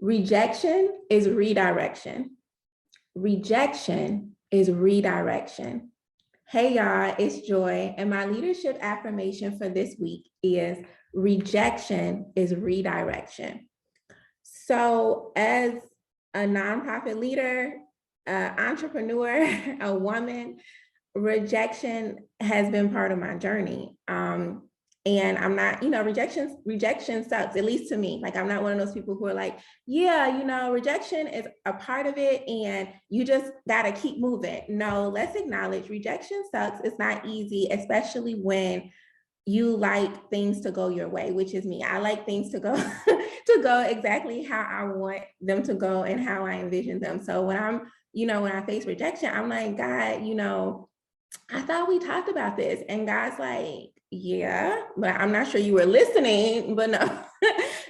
Rejection is redirection. Rejection is redirection. Hey y'all, it's Joy, and my leadership affirmation for this week is rejection is redirection. So as a nonprofit leader, entrepreneur, a woman, rejection has been part of my journey. And I'm not, rejection sucks, at least to me. Like, I'm not one of those people who are like, yeah, rejection is a part of it and you just gotta keep moving. No, let's acknowledge rejection sucks. It's not easy, especially when you like things to go your way, which is me. I like things to go to go exactly how I want them to go and how I envision them. So when when I face rejection, I'm like, God, I thought we talked about this. And God's like, yeah, but I'm not sure you were listening. But no,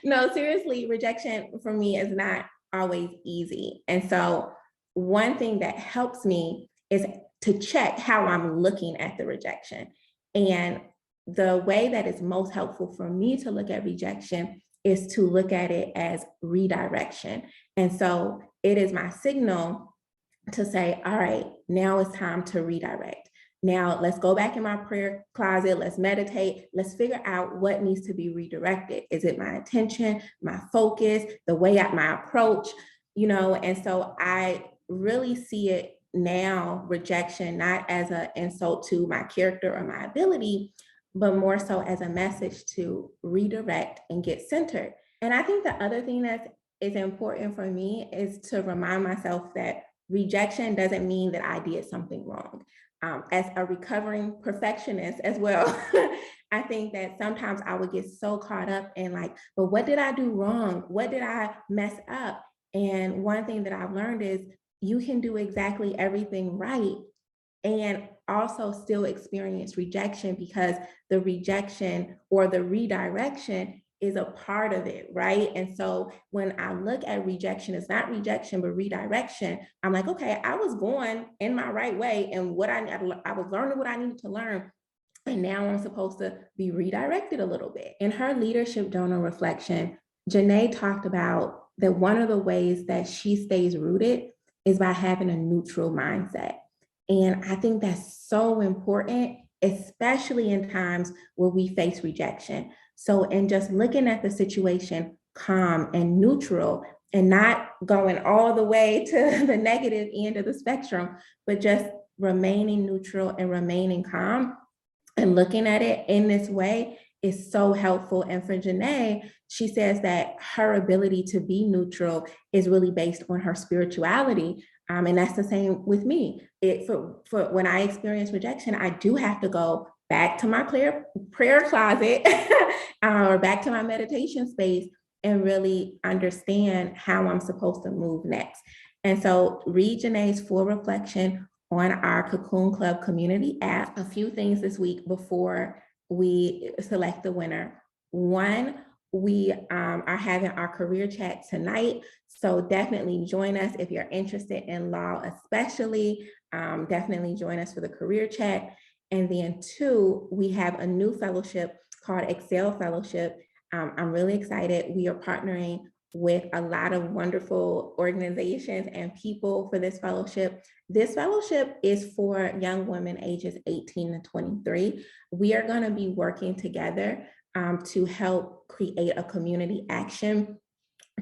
no, seriously, rejection for me is not always easy. And so one thing that helps me is to check how I'm looking at the rejection. And the way that is most helpful for me to look at rejection is to look at it as redirection. And so it is my signal to say, all right, now it's time to redirect. Now let's go back in my prayer closet. Let's meditate. Let's figure out what needs to be redirected. Is it my attention, my focus, the way my approach, and so I really see it now, rejection, not as an insult to my character or my ability, but more so as a message to redirect and get centered. And I think the other thing that is important for me is to remind myself that rejection doesn't mean that I did something wrong. As a recovering perfectionist as well, I think that sometimes I would get so caught up in like, but what did I do wrong? What did I mess up? And one thing that I've learned is you can do exactly everything right and also still experience rejection, because the rejection or the redirection is a part of it, right? And so when I look at rejection, it's not rejection, but redirection. I'm like, okay, I was going in my right way, and I was learning what I needed to learn, and now I'm supposed to be redirected a little bit. In her leadership donor reflection, Janae talked about that one of the ways that she stays rooted is by having a neutral mindset. And I think that's so important, especially in times where we face rejection. So in just looking at the situation calm and neutral and not going all the way to the negative end of the spectrum, but just remaining neutral and remaining calm and looking at it in this way is so helpful. And for Janae, she says that her ability to be neutral is really based on her spirituality. And that's the same with me. For when I experience rejection, I do have to go back to my prayer closet or back to my meditation space and really understand how I'm supposed to move next. And so read Janae's full reflection on our Cocoon Club community app. A few things this week before we select the winner. One, we are having our career chat tonight. So definitely join us if you're interested in law, especially. Definitely join us for the career chat. And then two, we have a new fellowship called Excel Fellowship. I'm really excited. We are partnering with a lot of wonderful organizations and people for this fellowship. This fellowship is for young women ages 18 to 23. We are going to be working together to help create a community action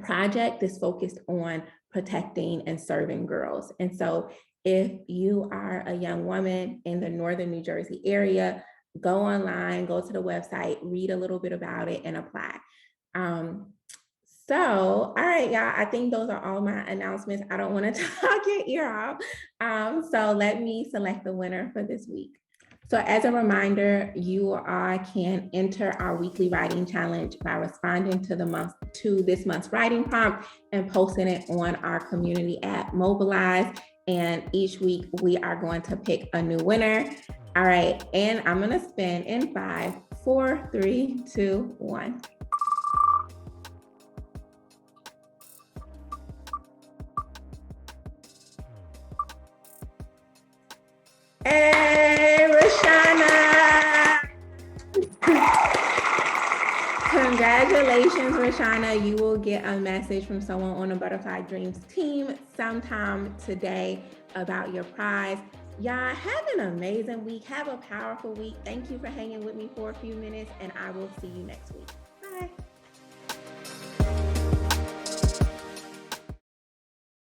project that's focused on protecting and serving girls. And so if you are a young woman in the Northern New Jersey area, go online, go to the website, read a little bit about it and apply. So, all right, y'all, I think those are all my announcements. I don't want to talk your ear off. So let me select the winner for this week. So as a reminder, you can enter our weekly writing challenge by responding to this month's writing prompt and posting it on our community app, Mobilize. And each week we are going to pick a new winner. All right, and I'm gonna spin in 5, 4, 3, 2, 1. Hey, Rashana! Congratulations. Congratulations, Rashana. You will get a message from someone on the Butterfly Dreams team sometime today about your prize. Y'all have an amazing week. Have a powerful week. Thank you for hanging with me for a few minutes, and I will see you next week.